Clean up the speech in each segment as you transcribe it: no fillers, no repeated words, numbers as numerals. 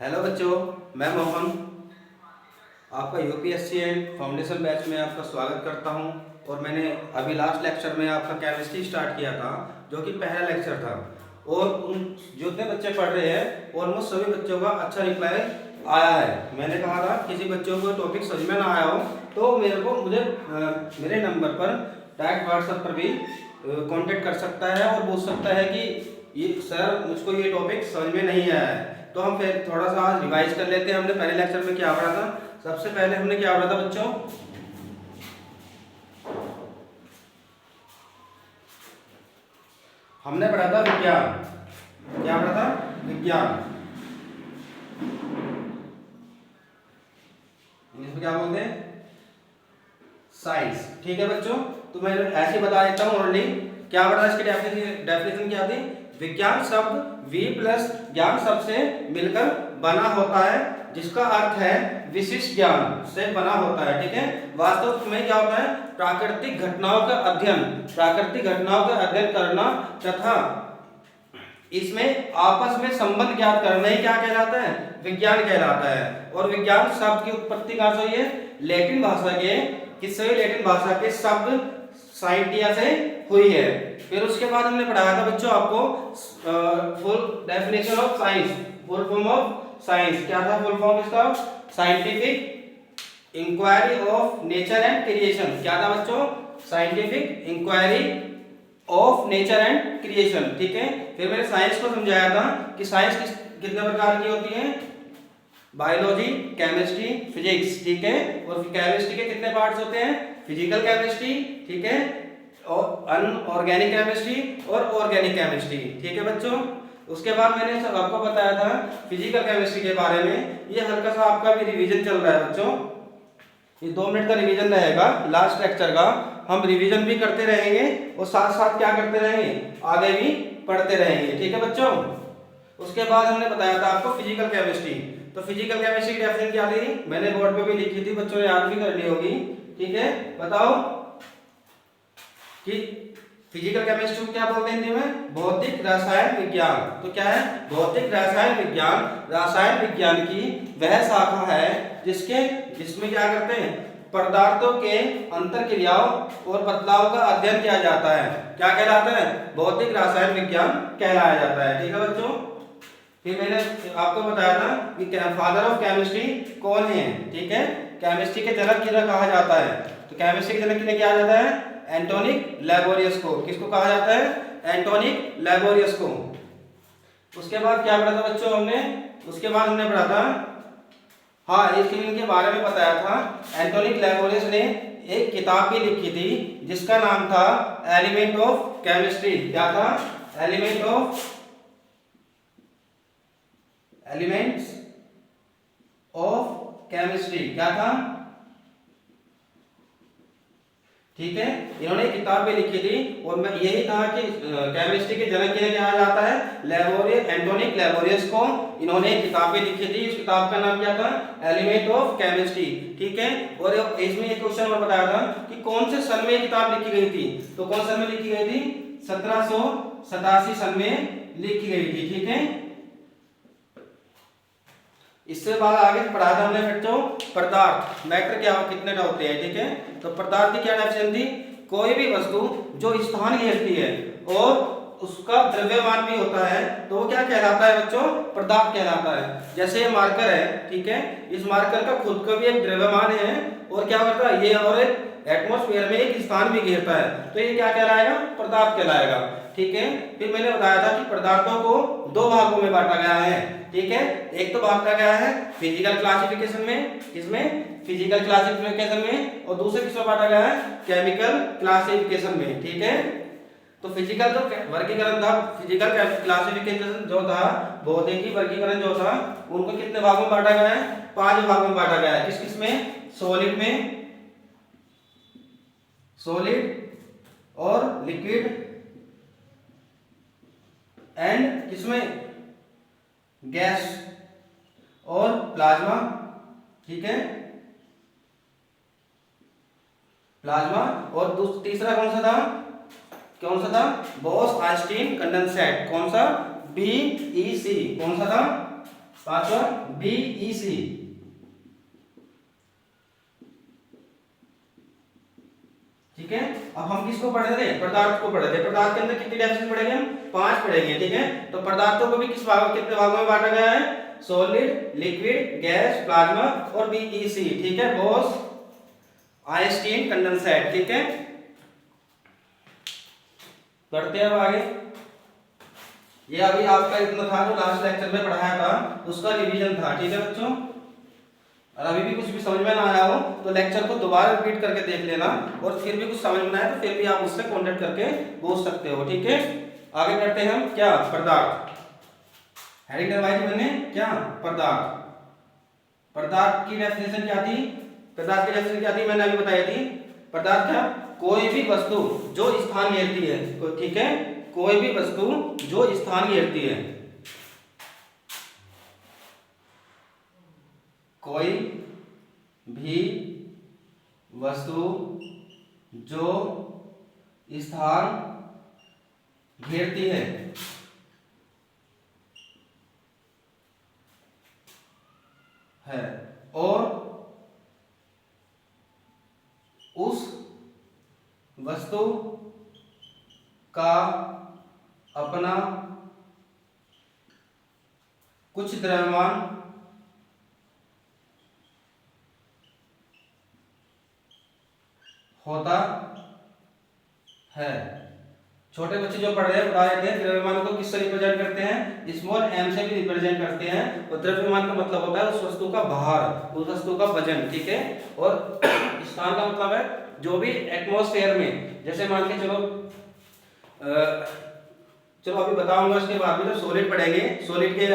Hello बच्चों, मैं मोहन आपका यूपीएससी एंड फाउंडेशन बैच में आपका स्वागत करता हूं। और मैंने अभी लास्ट लेक्चर में आपका केमिस्ट्री स्टार्ट किया था, जो कि पहला लेक्चर था। और उन जितने बच्चे पढ़ रहे हैं ऑलमोस्ट सभी बच्चों का अच्छा रिप्लाई आया है। मैंने कहा था किसी बच्चों को टॉपिक समझ में ना आया हो तो मुझे मेरे नंबर पर डायरेक्ट व्हाट्सएप पर भी कांटेक्ट कर सकता है और पूछ सकता है कि ये सर मुझको ये टॉपिक समझ में नहीं आया है। तो हम फिर थोड़ा सा आज रिवाइज कर लेते हैं। हमने पहले लेक्चर में क्या पढ़ा था? सबसे पहले हमने क्या पढ़ा था बच्चों? हमने पढ़ा था विज्ञान। क्या पढ़ा था? विज्ञान। इंग्लिश में क्या बोलते हैं? साइंस। ठीक है बच्चों, तो मैं ऐसे ही बता देता हूँ ऑलरेडी। क्या पढ़ा? इसकी डेफिनेशन क्या थी? विज्ञान शब्द वी प्लस ज्ञान शब्द से मिलकर बना होता है, जिसका अर्थ है विशिष्ट ज्ञान से बना होता है। ठीक है, वास्तव में क्या होता है? प्राकृतिक घटनाओं का अध्ययन, प्राकृतिक घटनाओं का अध्ययन करना तथा इसमें आपस में संबंध ज्ञात करना ही क्या कहलाता है? विज्ञान कहलाता है। और विज्ञान शब्द की उत्पत्ति कहाँ से हुई है? लैटिन भाषा के, किससे हुई? लैटिन भाषा के शब्द साइंटिया से हुई है। फिर उसके बाद हमने पढ़ाया था बच्चों आपको full definition of science, full form of science. क्या था फुल फॉर्म इसका? Scientific inquiry of nature and creation. क्या था बच्चों? Scientific inquiry of nature and creation. ठीक है, फिर मैंने साइंस को समझाया था कि साइंस कितने प्रकार की होती है? Biology, chemistry, physics. ठीक है, और केमिस्ट्री के कितने पार्ट्स होते हैं? फिजिकल केमिस्ट्री, ठीक है, और अनऑर्गेनिक केमिस्ट्री और ऑर्गेनिक केमिस्ट्री। ठीक है बच्चों, उसके बाद मैंने आपको बताया था फिजिकल केमिस्ट्री के बारे में। ये हल्का सा आपका भी रिवीजन चल रहा है बच्चों, ये 2 मिनट का रिवीजन रहेगा लास्ट लेक्चर का। हम रिवीजन भी करते रहेंगे और साथ साथ क्या करते रहेंगे? आगे भी पढ़ते रहेंगे। ठीक है बच्चों, उसके बाद हमने बताया था आपको फिजिकल केमिस्ट्री। तो फिजिकल केमिस्ट्री की डेफिनेशन क्या थी? मैंने बोर्ड पे भी लिखी थी, बच्चों ने याद भी करनी होगी। ठीक है, बताओ कि फिजिकल केमिस्ट्री को क्या बोलते हैं हिंदी में? भौतिक रसायन विज्ञान। तो क्या है? भौतिक रसायन विज्ञान रसायन विज्ञान की वह शाखा है जिसमें क्या करते हैं? पदार्थों के अंतर क्रियाओं और बदलाव का अध्ययन किया जाता है। क्या कहलाता है? भौतिक रसायन विज्ञान कहलाया जाता है। ठीक है बच्चों, फिर मैंने आपको बताया था कि फादर ऑफ केमिस्ट्री कौन है। ठीक है, केमिस्ट्री के जनक किन्हें कहा जाता है? तो केमिस्ट्री के जनक किन्हें कहा जाता है? एंटोनिक लैबोरियस को। किसको कहा जाता है? एंटोनिक लैबोरियस को। उसके बाद क्या पढ़ा था बच्चों हमने? उसके बाद हमने पढ़ा था, हाँ, इनके बारे में बताया था। एंटोनिक लैबोरियस ने एक किताब भी लिखी थी जिसका नाम था एलिमेंट ऑफ केमिस्ट्री। क्या था? Elements of chemistry. क्या था? ठीक है, इन्होंने किताब भी लिखी थी और मैं यही था कि केमिस्ट्री के जनक किन्हें कहा जाता है? लैबोरियस, एंटोनिक लैबोरियस को। इन्होंने किताब भी लिखी थी, इस किताब का नाम क्या था? Element of chemistry. ठीक है, और इसमें एक क्वेश्चन और बताया था कि कौन से सन में किताब लिखी गई थी? तो कौन सन में लिखी गई थी? 1787 सन में लिखी गई थी। ठीक है, इससे बाद आगे पढ़ा था हमने बच्चों पदार्थ, मैटर क्या कितने होते हैं। ठीक है, तो पदार्थ की क्या डेफिनेशन थी? कोई भी वस्तु जो स्थान घेरती है और उसका द्रव्यमान भी होता है तो वो क्या कहलाता है बच्चों? पदार्थ कहलाता है। जैसे ये मार्कर है, ठीक है, इस मार्कर का खुद का भी एक द्रव्यमान है और क्या करता है ये, और एटमॉस्फेयर में एक स्थान भी घेरता है, तो ये क्या कहलाएगा? पदार्थ कहलाएगा। ठीक है, फिर मैंने बताया था कि पदार्थों को 2 भागों में बांटा गया है। ठीक है, एक तो बांटा गया है फिजिकल क्लासिफिकेशन में, किसमें? फिजिकल क्लासिफिकेशन में, और दूसरे किसमें बांटा गया है? केमिकल क्लासिफिकेशन में। ठीक है, तो फिजिकल जो वर्गीकरण था, फिजिकल क्लासिफिकेशन जो था, भौतिकी वर्गीकरण जो था, उनको कितने भागों में बांटा गया है? 5 भागों में बांटा गया है। किस किस में? सॉलिड में, सॉलिड और लिक्विड एंड किसमें? गैस और प्लाज्मा। ठीक है, प्लाज्मा। और तीसरा कौन सा था? Boss Einstein condensate. कौन सा? BEC। कौन सा था? पांचवा बीईसी। ठीक है, अब हम किसको पढ़ रहे थे? पदार्थ को पढ़ रहे थे। पदार्थ के अंदर कितनी डेफिनेशन पढ़ेंगे हम? 5 पढ़ेंगे। ठीक है, तो पदार्थों को भी कितने भागों में बांटा गया है? सॉलिड, लिक्विड, गैस, प्लाज्मा और बीईसी। ठीक है, बोस, आइंस्टीन, कंडेंसेट। ठीक है, बढ़ते हैं अब आगे। ये अभी आपका इतना था जो लास्ट लेक्चर में पढ़ाया था, उसका रिवीजन था। ठीक है बच्चों, और अभी भी कुछ भी समझ में ना आया हो तो लेक्चर को दोबारा रिपीट करके देख लेना, और फिर भी कुछ समझ में ना आए तो फिर भी आप मुझसे कांटेक्ट करके पूछ सकते हो। ठीक है, आगे बढ़ते हैं हम। क्या? पदार्थ। हेडिंग करवाई थी मैंने, क्या? पदार्थ। पदार्थ की डेफिनेशन क्या थी? पदार्थ की डेफिनेशन क्या थी? मैंने अभी बताई थी। पदार्थ क्या? कोई भी वस्तु जो स्थान घेरती है। ठीक है, कोई भी वस्तु जो स्थान घेरती है। कोई भी वस्तु जो स्थान घेरती है और उस वस्तु का अपना कुछ द्रव्यमान होता है। छोटे बच्चे जो पढ़ रहे हैं बता देते हैं द्रव्यमान को किससे रिप्रेजेंट करते हैं? स्मॉल एम से भी रिप्रेजेंट करते हैं। और द्रव्यमान का मतलब होता है उस वस्तु का भार, उस वस्तु का वजन। ठीक है, और स्थान का मतलब है जो भी एटमॉस्फेयर में, जैसे मान के चलो अभी बताऊंगा इसके बाद में। जब सॉलिड पढ़ेंगे, सॉलिड के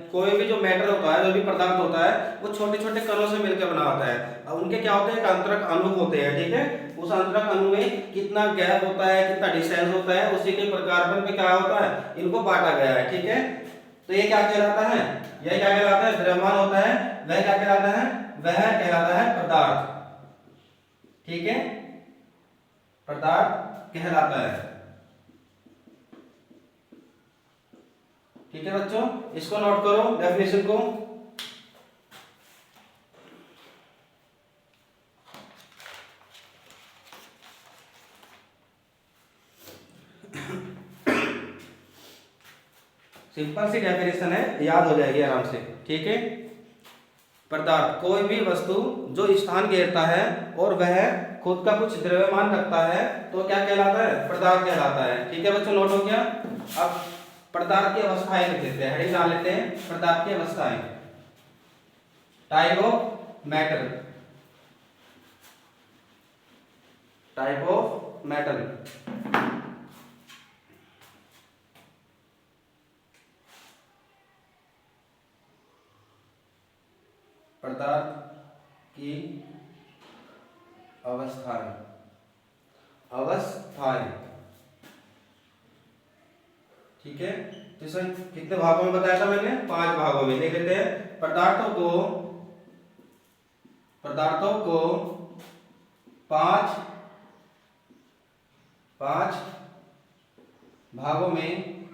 कोई भी जो मैटर होता है, जो भी पदार्थ होता है, वो छोटे छोटे कणों से मिलकर बना होता है। अब उनके क्या होते हैं? आंतरिक अणु होते हैं। ठीक है, उस आंतरिक अणु में कितना गैप होता है, कितना डिस्टेंस होता है, उसी के प्रकार पे क्या होता है? इनको बांटा गया है। ठीक है, तो ये क्या कहलाता है? यह क्या कहलाता है? द्रव्यमान होता है। वह क्या कहलाता है? वह कहलाता है पदार्थ। ठीक है, पदार्थ कहलाता है। ठीक है बच्चों, इसको नोट करो डेफिनेशन को। सिंपल सी डेफिनेशन है, याद हो जाएगी आराम से। ठीक है, पदार्थ कोई भी वस्तु जो स्थान घेरता है और वह खुद का कुछ द्रव्यमान रखता है तो क्या कहलाता है? पदार्थ कहलाता है। ठीक है बच्चों, नोट हो गया। अब पदार्थ की अवस्थाएं लिख लेते हैं, हेडिंग डाल लेते हैं। पदार्थ की अवस्थाएं। Type of matter, type of matter. पदार्थ की अवस्थाएं, अवस्थाएं। ठीक है, तो इसे कितने भागों में बताया था मैंने? 5 भागों में। देख लेते हैं। पदार्थों को 5 भागों में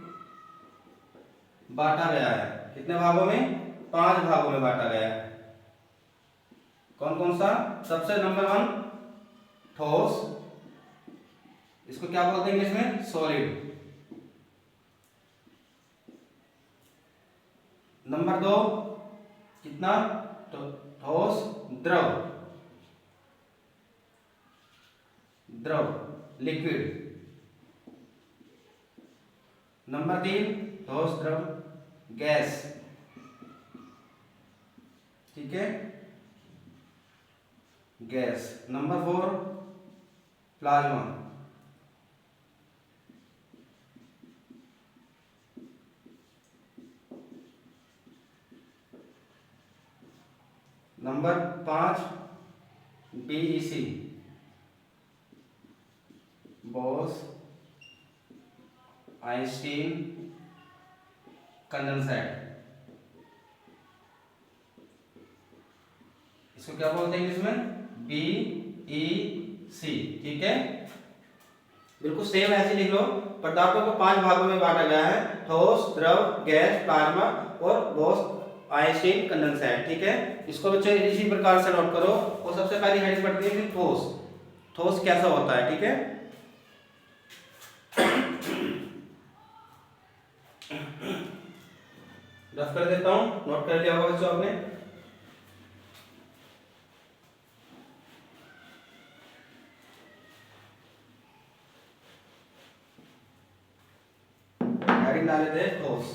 बांटा गया है। कितने भागों में? 5 भागों में बांटा गया है। कौन कौन सा? सबसे नंबर 1 ठोस, इसको क्या बोलते हैं इंग्लिश में? सॉलिड। नंबर 2 कितना? ठोस, द्रव, द्रव, लिक्विड। नंबर 3 ठोस, द्रव, गैस। ठीक है, gas. Number 4 plasma. Number 5 BEC, Bose, Einstein, condensate. इसको क्या बोलते हैं इंग्लिश में? बीईसी। ठीक है, बिल्कुल सेम ऐसे लिख लो। पदार्थों को 5 भागों में बांटा गया है: ठोस, द्रव, गैस, प्लाज्मा और आइंस्टीन कंडेंसेट, ठीक है। इसको बच्चों इसी प्रकार से नोट करो। और सबसे पहली हेडिंग पढ़ती है ठोस। ठोस कैसा होता है, ठीक है। रफ कर देता हूं, नोट कर लिया होगा बच्चों आपने। हेडिंग डाल देते हैं ठोस,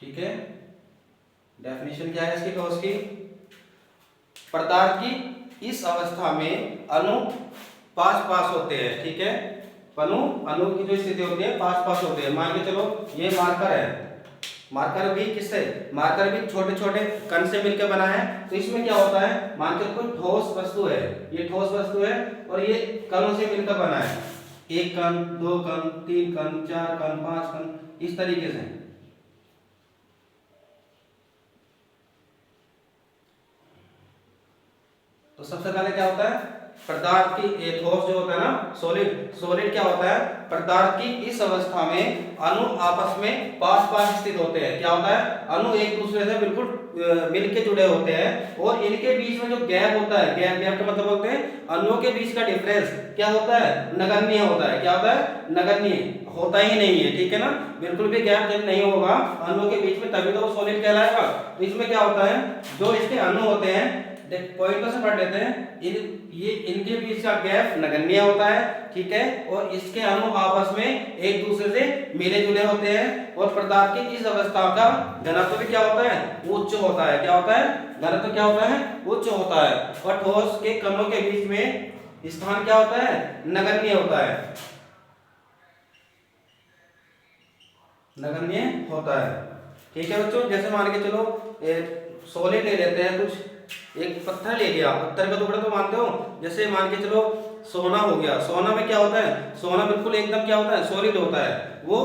ठीक है। डेफिनेशन क्या है इसकी ठोस की? पदार्थ की इस अवस्था में अणु पास पास होते हैं, ठीक है। अणु की जो स्थिति होती है पास पास होते हैं। मान के चलो ये मार्कर है, मार्कर भी किससे, मार्कर भी छोटे छोटे कण से मिलकर बना है। तो इसमें क्या होता है, मान के कोई ठोस वस्तु है, ये ठोस वस्तु है और ये कणों से मिलकर बना है। एक कण, दो कण, तीन कण, चार कण, पांच कण, इस तरीके से। तो सबसे पहले क्या होता है, पदार्थ की ठोस जो होता है ना, सॉलिड क्या होता है, पदार्थ की इस अवस्था में अणु आपस में पास पास स्थित होते हैं। क्या होता है, अणु एक दूसरे से बिल्कुल मिलके जुड़े होते हैं और इनके बीच में जो गैप होता है, गैप का मतलब बोलते हैं अणुओं के बीच का डिफरेंस क्या होता है, नगण्य होता है। क्या होता है, नगण्य होता ही नहीं है, ठीक है ना। बिल्कुल भी गैप जब नहीं होगा अणुओं के बीच में तभी तो वो सॉलिड कहलाएगा। तो इसमें क्या होता है, जो इसके अणु होते हैं, पॉइंटों से पढ़ लेते हैं, ये इनके बीच का गैप नगण्य होता है, ठीक है। और इसके अणु आपस में एक दूसरे से मिले जुले होते हैं। और पदार्थ की इस अवस्था का घनत्व भी क्या होता है, उच्च होता है। क्या होता है, घनत्व क्या होता है, उच्च होता है। और ठोस के कणों के बीच में स्थान क्या होता है, नगण्य होता है, नगण्य होता है, ठीक है बच्चों। जैसे मान के चलो सॉलिड ले लेते हैं, कुछ एक पत्थर ले लिया, पत्थर का टुकड़ा तो मानते हो। जैसे मान के चलो सोना हो गया, सोना में क्या होता है, सोना बिल्कुल एकदम क्या होता है, सॉलिड होता है। वो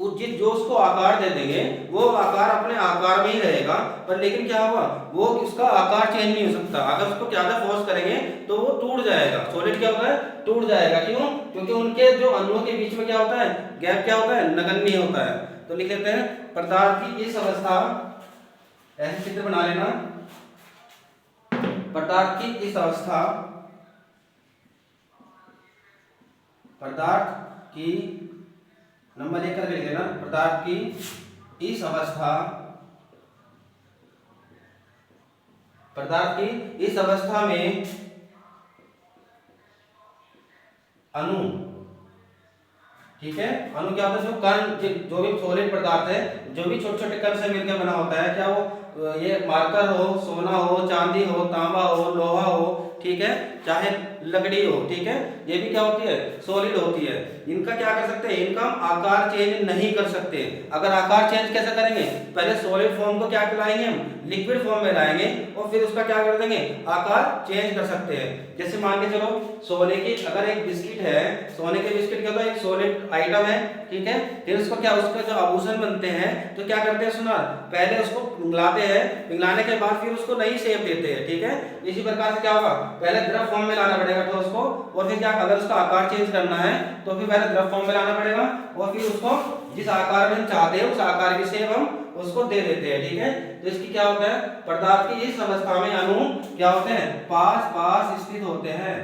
उचित जो उसको आकार दे देंगे वो आकार अपने आकार में ही रहेगा। पर लेकिन क्या होगा, वो उसका आकार चेंज नहीं हो सकता। अगर उसको ज्यादा फोर्स करेंगे तो वो टूट जाएगा। सॉलिड क्या होता है, टूट जाएगा। क्यों, क्योंकि उनके जो अणुओं के बीच में क्या होता है, गैप क्या होता है, नगण्य होता है। तो लिख लेते हैं, पदार्थ की इस अवस्था, ऐसे चित्र बना लेना, पदार्थ की इस अवस्था, पदार्थ की नंबर 1 करके लिख लेना, पदार्थ की इस अवस्था, पदार्थ की इस अवस्था में अणु, ठीक है। अणु क्या होता है, जो कण, जो भी सॉलिड पदार्थ है, जो भी छोटे छोटे कण से मिलकर बना होता है, क्या वो ये मार्कर हो, सोना हो, चांदी हो, तांबा हो, लोहा हो, ठीक है, चाहे लकड़ी हो, ठीक है, ये भी क्या होती है, सॉलिड होती है। इनका क्या कर सकते हैं, इनका हम आकार चेंज नहीं कर सकते। अगर आकार चेंज कैसे करेंगे, पहले सॉलिड फॉर्म को क्या लाएंगे हम, लिक्विड फॉर्म में लाएंगे और फिर उसका क्या कर देंगे, आकार चेंज कर सकते हैं। जैसे मान के चलो सोने की अगर एक बिस्किट है, सोने के बिस्किट क्या होता है, एक सॉलिड आइटम है, ठीक है। फिर उसको क्या, उसका जो आभूषण बनते हैं तो क्या करते हैं, सुना, पहले उसको पिघलाते हैं, पिघलाने के बाद फिर उसको नई शेप देते हैं, ठीक है। इसी प्रकार से क्या होगा, पहले द्रव फॉर्म में लाना पड़ेगा ठोस को, और फिर क्या, अगर उसका आकार चेंज करना है तो फिर पहले द्रव फॉर्म में लाना पड़ेगा और फिर उसको जिस आकार में हम चाहते हैं उस आकार की शेप हम उसको दे देते हैं, ठीक है। तो इसकी क्या होता है, पदार्थ की इस अवस्था में अणु क्या होते हैं, पास पास स्थित होते हैं,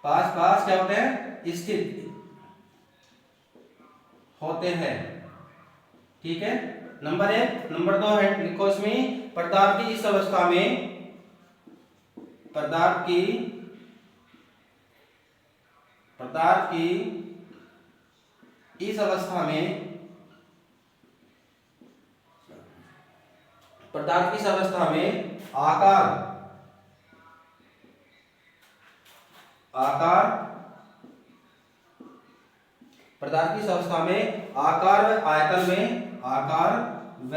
पास पास क्या होते हैं, स्थित होते हैं, ठीक है। नंबर 1, नंबर 2 है, लिखो इसमें, पदार्थ की इस अवस्था में, पदार्थ की इस अवस्था में, पदार्थ की इस अवस्था में आकार पदार्थ की इस अवस्था में आकार व आयतन में, आकार व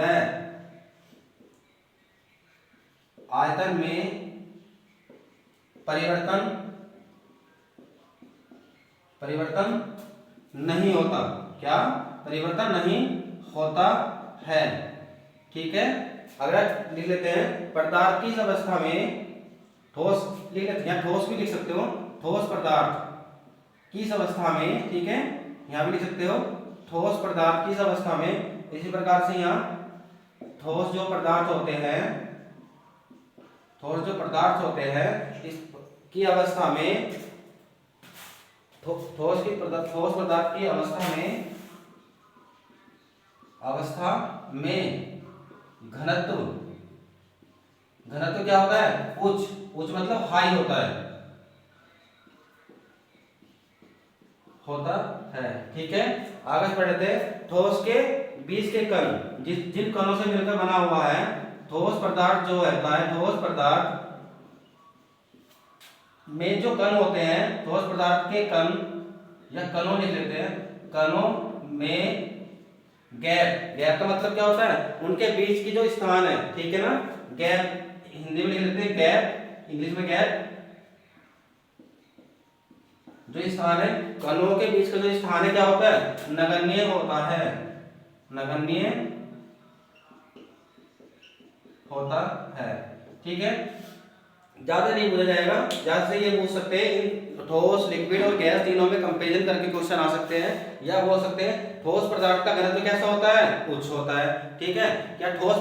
आयतन में परिवर्तन नहीं होता। क्या, परिवर्तन नहीं होता है, ठीक है। अगर लिख लेते हैं, पदार्थ की इस अवस्था में, ठोस लिख लेते हैं, ठोस भी लिख सकते हो, ठोस पदार्थ किस अवस्था में, ठीक है, यहाँ भी लिख सकते हो ठोस पदार्थ किस अवस्था में। इसी प्रकार से यहाँ ठोस जो पदार्थ होते हैं, ठोस जो पदार्थ होते हैं इस की अवस्था में, ठोस पदार्थ की अवस्था में घनत्व क्या होता है, उच्च मतलब हाई होता है, ठीक है। आगे बढ़ते हैं, ठोस के बीच के कण, जिन कणों से मिलकर बना हुआ है ठोस पदार्थ जो होता है, ठोस पदार्थ में जो कण होते हैं, ठोस पदार्थ के कण या कणों लिख लेते हैं, कणों में गैप का मतलब क्या होता है, उनके बीच की जो स्थान है, ठीक है ना, गैप हिंदी में लिख लेते हैं गैप, इंग्लिश में गैप, जो स्थान है कणों के बीच का जो स्थान है क्या होता है, नगण्य होता है, नगण्य होता है, ठीक है। ज्यादा नहीं पूछा जाएगा, ज्यादा से ये पूछ सकते हैं इन ठोस, लिक्विड और गैस तीनों में कंपैरिजन करके क्वेश्चन आ सकते हैं, या बोल सकते हैं ठोस पदार्थ का घनत्व कैसा होता है, उच्च होता है, ठीक है। क्या ठोस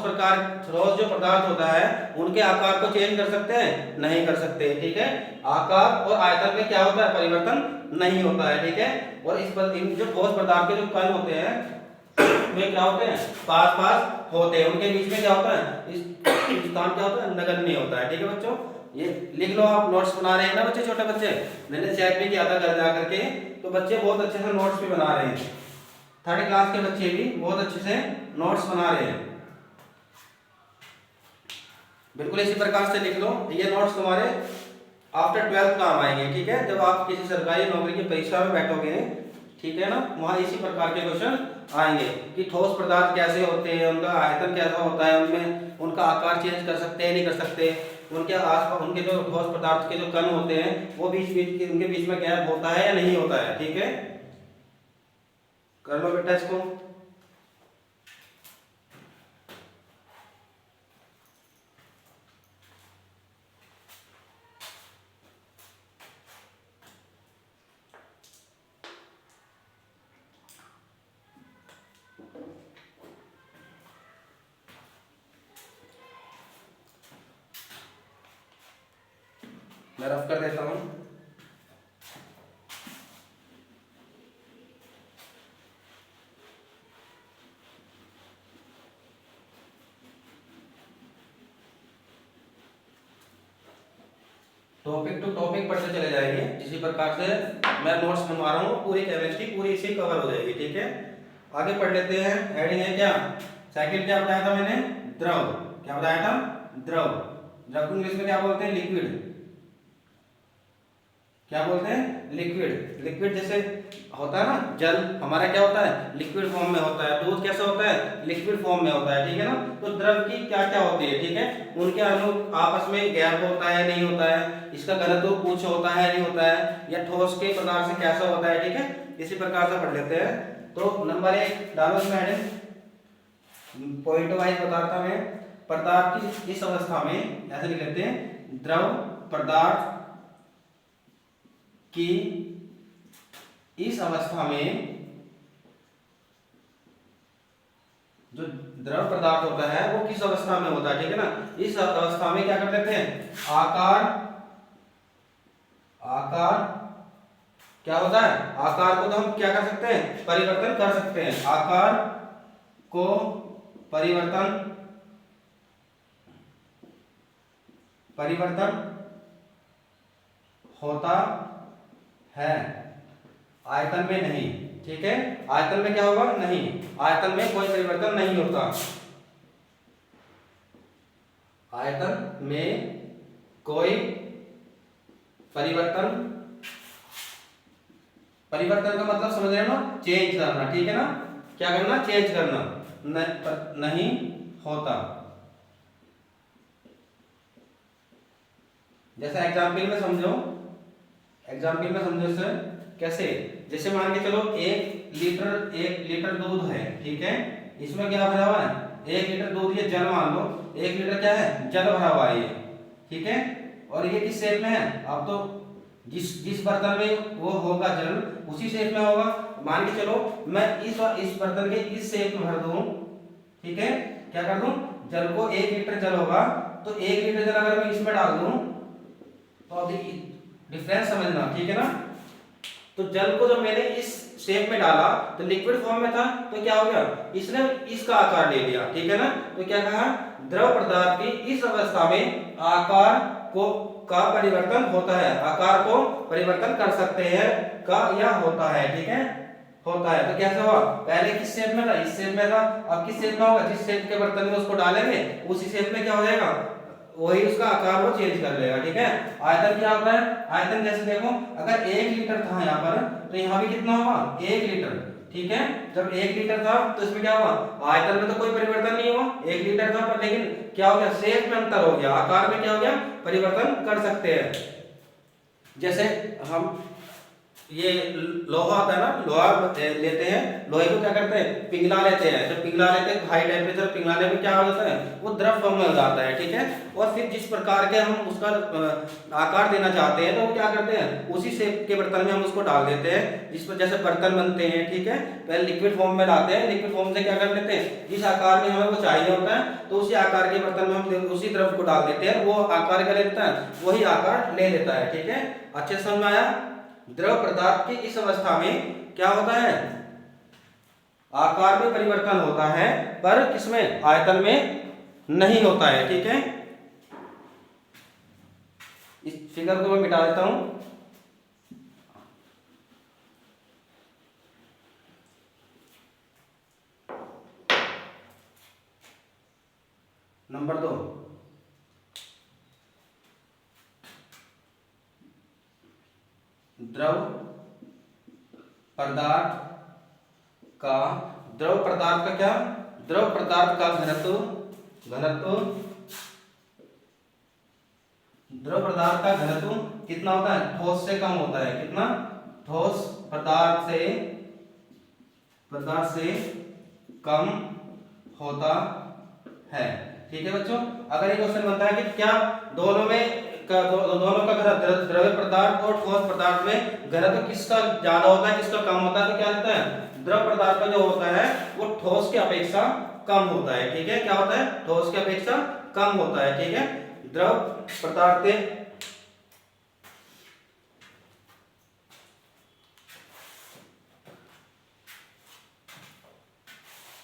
जो पदार्थ होता है उनके आकार को चेंज कर सकते हैं, नहीं कर सकते, ठीक है। आकार और आयतन में क्या होता है, परिवर्तन नहीं होता है, ठीक है। और इन जो ठोस पदार्थ के जो कण होते हैं वे क्या होते हैं, पास होते हैं, उनके बीच में क्या होता है, इस स्थान क्या होता है, नगण्य होता है, ठीक है बच्चों। ये लिख लो, आप नोट्स बना रहे हैं ना बच्चे, छोटे बच्चे, मैंने चेक भी किया था घर जा करके, तो बच्चे बहुत अच्छे से नोट्स भी बना रहे हैं, थर्ड क्लास के बच्चे भी बहुत अच्छे से नोट्स बना रहे हैं, बिल्कुल इसी प्रकार से लिख लो, ये नोट्स तुम्हारे आफ्टर 12th काम आएंगे, ठीक है। जब आप किसी सरकारी नौकरी की परीक्षा में बैठोगे, ठीक है ना, वहां इसी प्रकार के क्वेश्चन आएंगे कि ठोस पदार्थ कैसे होते हैं, उनका आयतन कैसा होता है, उनमें उनका आकार चेंज कर सकते हैं नहीं कर सकते, उनके आसपास उनके जो ठोस पदार्थ के जो कण होते हैं वो उनके बीच में गैप होता है या नहीं होता है, ठीक है। कर लो बेटा इसको। मैं रफ कर देता हूं। टॉपिक टू टॉपिक पढ़ते चले जाएंगे, इसी प्रकार से मैं नोट्स बनवा रहा हूँ, पूरी केमिस्ट्री पूरी इसी कवर हो जाएगी, ठीक है। आगे पढ़ लेते हैं, हेडिंग है क्या, सेकंड क्या बताया था मैंने, द्रव, क्या बताया था, द्रव को इंग्लिश में क्या बोलते हैं, लिक्विड, क्या बोलते हैं, लिक्विड जैसे होता है ना, जल हमारा क्या होता है, लिक्विड फॉर्म में होता है, दूध कैसा होता है, लिक्विड फॉर्म में होता है, ठीक है ना। तो द्रव की क्या क्या होती है, ठीक है, उनके अणु आपस में गैप होता है नहीं होता है, इसका घनत्व उच्च होता है नहीं होता है, या ठोस के पदार्थ से कैसा होता है, ठीक है, इसी प्रकार से पढ़ लेते हैं। तो नंबर 1 डालो इसमें हेडिंग, पॉइंट वाइज बताता मैं, पदार्थ की इस अवस्था में ऐसे लिख लेते हैं, द्रव पदार्थ कि इस अवस्था में जो द्रव पदार्थ होता है वो किस अवस्था में होता है, ठीक है ना। इस अवस्था में क्या कर लेते हैं, आकार क्या होता है, आकार को तो हम क्या कर सकते हैं, परिवर्तन कर सकते हैं, आकार को परिवर्तन होता है, आयतन में नहीं, ठीक है, आयतन में क्या होगा, नहीं, आयतन में कोई परिवर्तन नहीं होता, आयतन में कोई परिवर्तन का मतलब समझ रहे हो ना, चेंज करना, ठीक है ना, क्या करना, चेंज करना, नहीं होता। जैसा एग्जाम्पल में समझो सर, कैसे, जैसे मान के चलो 1 लीटर दूध है, ठीक है, इसमें क्या भरा हुआ है, 1 लीटर दूध, ये जल मान लो, 1 लीटर क्या है, जल भरा हुआ है ये, ठीक है, और ये किस शेप में है, आप तो जिस जिस बर्तन में वो होगा जल उसी शेप में होगा। मान के चलो मैं इस बर्तन के इस शेप में भर दूं, ठीक है, क्या कर दूं, जल को 1 लीटर जल होगा तो 1 लीटर जल अगर मैं इसमें डाल दूं तो अभी डिफरेंस समझना, ठीक है ना। तो जल को जब मैंने इस शेप में डाला तो लिक्विड फॉर्म में था, तो क्या हो गया, इसने इसका आकार ले लिया, ठीक है ना। तो क्या कहा, द्रव पदार्थ की इस अवस्था में आकार को का परिवर्तन होता है, आकार को परिवर्तन कर सकते हैं का या होता है, ठीक है, होता है। तो कैसे हुआ, पहले किस शेप में था, इस शेप में था, अब किस शेप में होगा, जिस शेप के बर्तन में उसको डालेंगे उसी शेप में क्या हो जाएगा, वही उसका आकार वो चेंज कर लेगा, ठीक है। आयतन क्या होता है, आयतन जैसे देखो अगर 1 लीटर था यहाँ पर तो यहाँ भी कितना होगा 1 लीटर, ठीक है। जब 1 लीटर था तो इसमें क्या हुआ, आयतन में तो कोई परिवर्तन नहीं हुआ, 1 लीटर था पर लेकिन क्या हो गया, शेप में अंतर हो गया, आकार में क्या हो गया, परिवर्तन कर सकते हैं। जैसे हम ये लोहा आता है ना, लोहा लेते हैं, लोहे को क्या करते हैं, पिघला लेते हैं, जब पिघला लेते हैं हाई टेम्परेचर पिघलाने में क्या हो जाता है, वो द्रव फॉर्म में हो जाता है, ठीक है। और फिर जिस प्रकार के हम उसका आकार देना चाहते हैं तो वो क्या करते हैं, उसी शेप के बर्तन में हम उसको डाल देते हैं, जिस पर जैसे बर्तन बनते हैं, ठीक है, पहले लिक्विड फॉर्म में लाते हैं, लिक्विड फॉर्म से क्या कर लेते हैं, जिस आकार में हमें वो चाहिए होता है तो उसी आकार के बर्तन में हम उसी द्रव को डाल देते हैं, वो आकार क्या लेता है, वही आकार ले लेता है, ठीक है। अच्छे से समझ में आया। द्रव पदार्थ की इस अवस्था में क्या होता है, आकार में परिवर्तन होता है पर किसमें, आयतन में नहीं होता है, ठीक है। इस फिगर को मैं मिटा देता हूं। नंबर 2, द्रव पदार्थ का, द्रव पदार्थ का क्या, द्रव पदार्थ का घनत्व, घनत्व, द्रव पदार्थ का घनत्व कितना होता है, ठोस से कम होता है, कितना, ठोस पदार्थ से कम होता है, ठीक है बच्चों। अगर ये क्वेश्चन बनता है कि क्या दोनों में दोनों का घनत्व, द्रव्य पदार्थ और ठोस पदार्थ में घनत्व किसका ज्यादा होता है किसका कम होता है, तो क्या होता है, द्रव पदार्थ का जो होता है वो ठोस की अपेक्षा कम होता है, ठीक है, क्या होता है, ठोस की अपेक्षा कम होता है, ठीक है। द्रव पदार्थ के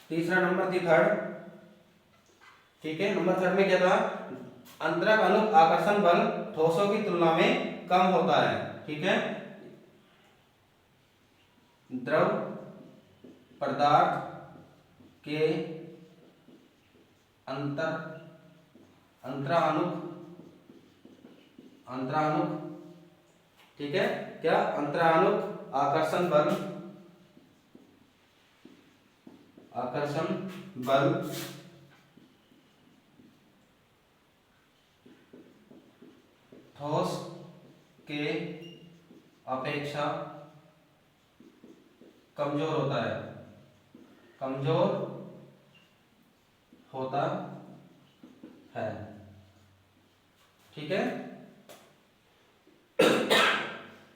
तीसरा नंबर थी थर्ड, ठीक है। नंबर थर्ड में क्या था, अंतरक अनुक आकर्षण बल ठोसों की तुलना में कम होता है, ठीक है। द्रव पदार्थ के अंतरानुक, ठीक है, क्या, अंतरानुक आकर्षण बल ठोस के अपेक्षा कमजोर होता है, कमजोर होता है, ठीक है।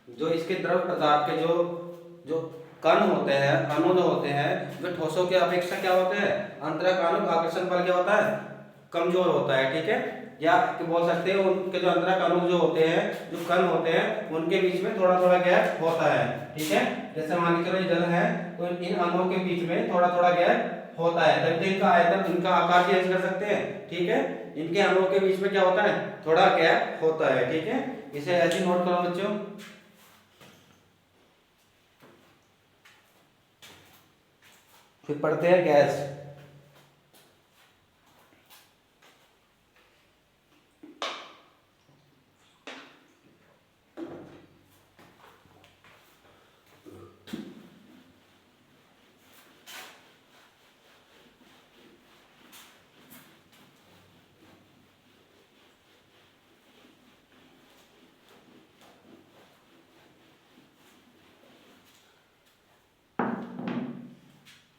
जो इसके द्रव पदार्थ के जो जो कण होते हैं, अणु जो होते हैं, जो ठोसों के अपेक्षा क्या होते हैं, अंतरक अनुक आकर्षण बल क्या होता है, कमजोर होता है, ठीक है। या बोल सकते हैं उनके जो अंतरक अणु जो होते हैं, जो कण होते हैं, उनके बीच में थोड़ा थोड़ा गैप होता है, ठीक है। जैसे मान के चलो ये जल है तो इन अणुओं के बीच में थोड़ा थोड़ा गैप होता है, तभी इनका आयतन, इनका आकार चेंज कर सकते हैं, ठीक है। इनके अणुओं के बीच में क्या होता है, थोड़ा गैप होता है, ठीक है। इसे ऐसे नोट करो बच्चों। फिर पढ़ते हैं गैस।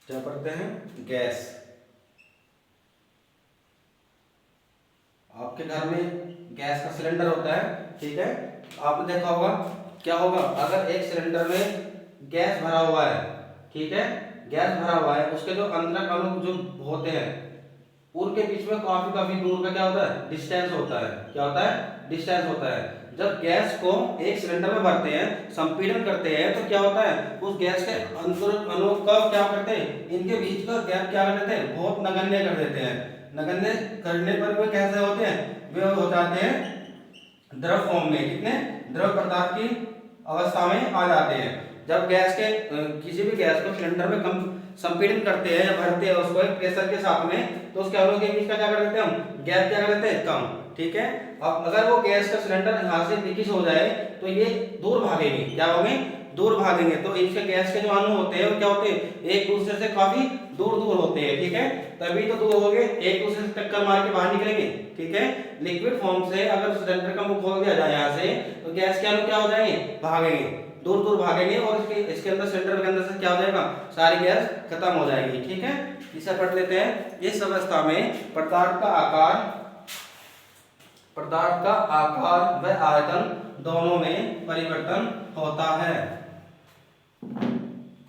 क्या पढ़ते हैं, गैस। आपके घर में गैस गैस का सिलेंडर होता है, ठीक है। आपने देखा होगा क्या होगा, अगर एक सिलेंडर में गैस भरा हुआ है, ठीक है, गैस भरा हुआ है, उसके जो अंदर अणु जो होते हैं उनके बीच में काफी दूर का क्या होता है, डिस्टेंस होता है। क्या होता है, डिस्टेंस होता है। जब गैस को एक सिलेंडर में भरते हैं, संपीड़न करते हैं, तो क्या होता है, उस गैस के अंदर अणु का क्या करते हैं, इनके बीच का गैप क्या कर देते हैं, बहुत नगण्य कर देते हैं। नगण्य करने पर वे कैसे होते हैं, वे हो जाते हैं द्रव फॉर्म में, कितने द्रव पदार्थ की अवस्था में आ जाते हैं। जब गैस के किसी भी गैस को सिलेंडर में कम संपीड़न करते हैं या भरते हैं उसको एक प्रेशर के साथ में, तो उसके अणुओं के बीच का क्या कर देते हैं हम, गैप क्या कर देते हैं, कम, ठीक है। अब अगर वो गैस का सिलेंडर यहाँ से लीकेज हो जाए तो ये दूर भागेंगे, क्या होंगे, दूर भागेंगे। तो इसके गैस के जो अणु होते हैं वो क्या होते हैं, एक दूसरे से काफी दूर दूर होते हैं, ठीक है। तभी तो दूर हो गए, एक दूसरे से टक्कर मार के बाहर निकलेंगे, ठीक है। लिक्विड फॉर्म से अगर सिलेंडर का मुंह खोल दिया जाए यहाँ से, तो गैस के अणु क्या हो जाएंगे, भागेंगे, दूर दूर भागेंगे, और इसके अंदर सिलेंडर के अंदर से क्या हो जाएगा, सारी गैस खत्म हो जाएगी, ठीक है। इसे पढ़ लेते हैं। इस अवस्था में पदार्थ का आकार व आयतन दोनों में परिवर्तन होता है।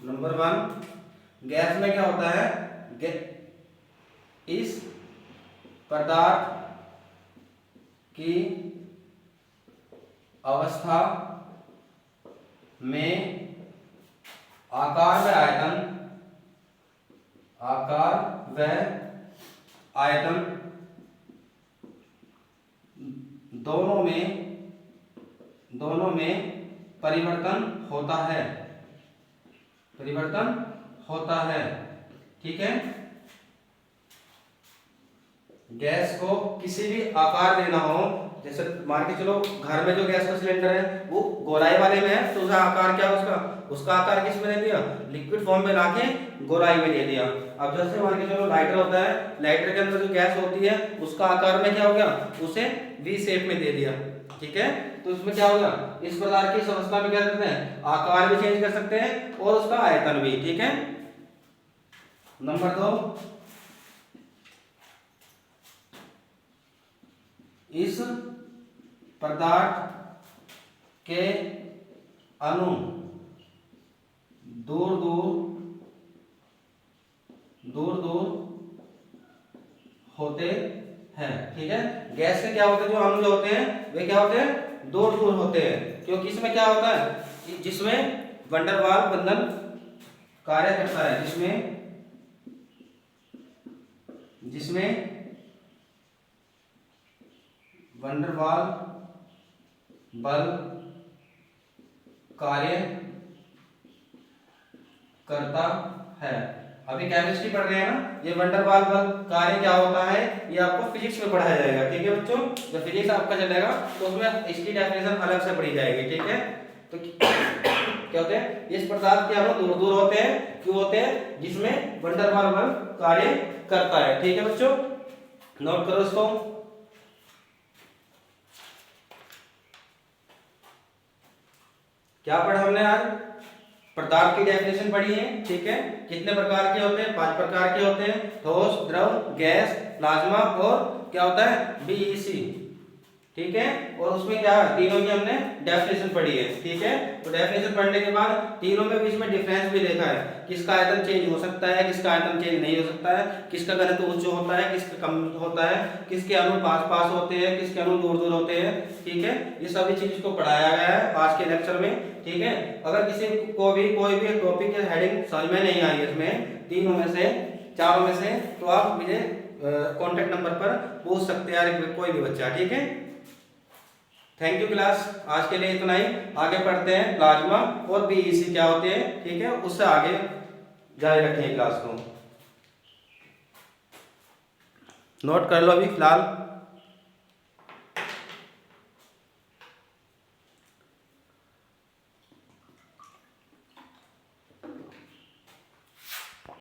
नंबर 1, गैस में क्या होता है, इस पदार्थ की अवस्था में आकार व आयतन दोनों में परिवर्तन होता है, ठीक है। गैस को किसी भी आकार देना हो, जैसे मान के चलो घर में जो गैस का सिलेंडर है वो गोलाई वाले में है, तो उसका आकार क्या है, उसका आकार किस में दे दिया, लिक्विड फॉर्म में लाके गोलाई में दे दिया। अब जैसे मान के चलो लाइटर होता है, लाइटर के अंदर जो गैस होती है उसका आकार में क्या हो गया, उसे वी शेप में दे दिया, ठीक है। तो इसमें क्या होगा, इस प्रकार की अवस्था में क्या करते हैं, आकार भी चेंज कर सकते हैं और उसका आयतन भी, ठीक है। नंबर 2, इस पदार्थ के अणु दूर दूर होते हैं, ठीक है। गैस के क्या होते हैं, जो अणु जो होते हैं वे क्या होते हैं, दूर दूर होते हैं, क्योंकि इसमें क्या होता है, जिसमें वैन डर वाल बंधन कार्य करता है, जिसमें वैन डर वाल बल कार्य करता है। अभी केमिस्ट्री पढ़ रहे हैं ना, ये वैन डर वाल बल कार्य क्या होता है, ये आपको फिजिक्स में पढ़ाया जाएगा, ठीक है बच्चों। जब फिजिक्स आपका चलेगा तो उसमें इसकी डेफिनेशन अलग से पढ़ी जाएगी, ठीक है। तो क्या होते हैं, इस पदार्थ के अणु दूर दूर होते हैं, क्यों होते हैं, जिसमें वैन डर वाल बल कार्य करता है, ठीक है बच्चों। नोट करो इसको। क्या पढ़ा हमने आज, पदार्थ की डेफिनेशन पढ़ी है, ठीक है। कितने प्रकार के होते हैं, 5 प्रकार के होते हैं, ठोस, द्रव, गैस, प्लाज्मा और क्या होता है, बीईसी, ठीक है। और उसमें क्या है, तीनों की हमने डेफिनेशन पढ़ी है, ठीक है। तो डेफिनेशन पढ़ने के बाद तीनों में बीच में डिफरेंस भी देखा है, किसका आयतन चेंज हो सकता है, किसका आयतन चेंज नहीं हो सकता है, किसका घनत्व उच्च होता है, किसका कम होता है, किसके अणु पास होते हैं, किसके अणु दूर दूर होते हैं, ठीक है। ये सभी चीज को पढ़ाया गया है आज के लेक्चर में, ठीक है। अगर किसी को भी कोई भी टॉपिक या हेडिंग समझ में नहीं आई इसमें तीनों में से, चारों में से, तो आप मुझे कॉन्टेक्ट नंबर पर पूछ सकते हैं, कोई भी बच्चा, ठीक है। थैंक यू क्लास, आज के लिए इतना ही। आगे पढ़ते हैं प्लाज्मा और बीईसी क्या होते हैं, ठीक है, उससे आगे जारी रखेंगे क्लास को। नोट कर लो अभी फिलहाल।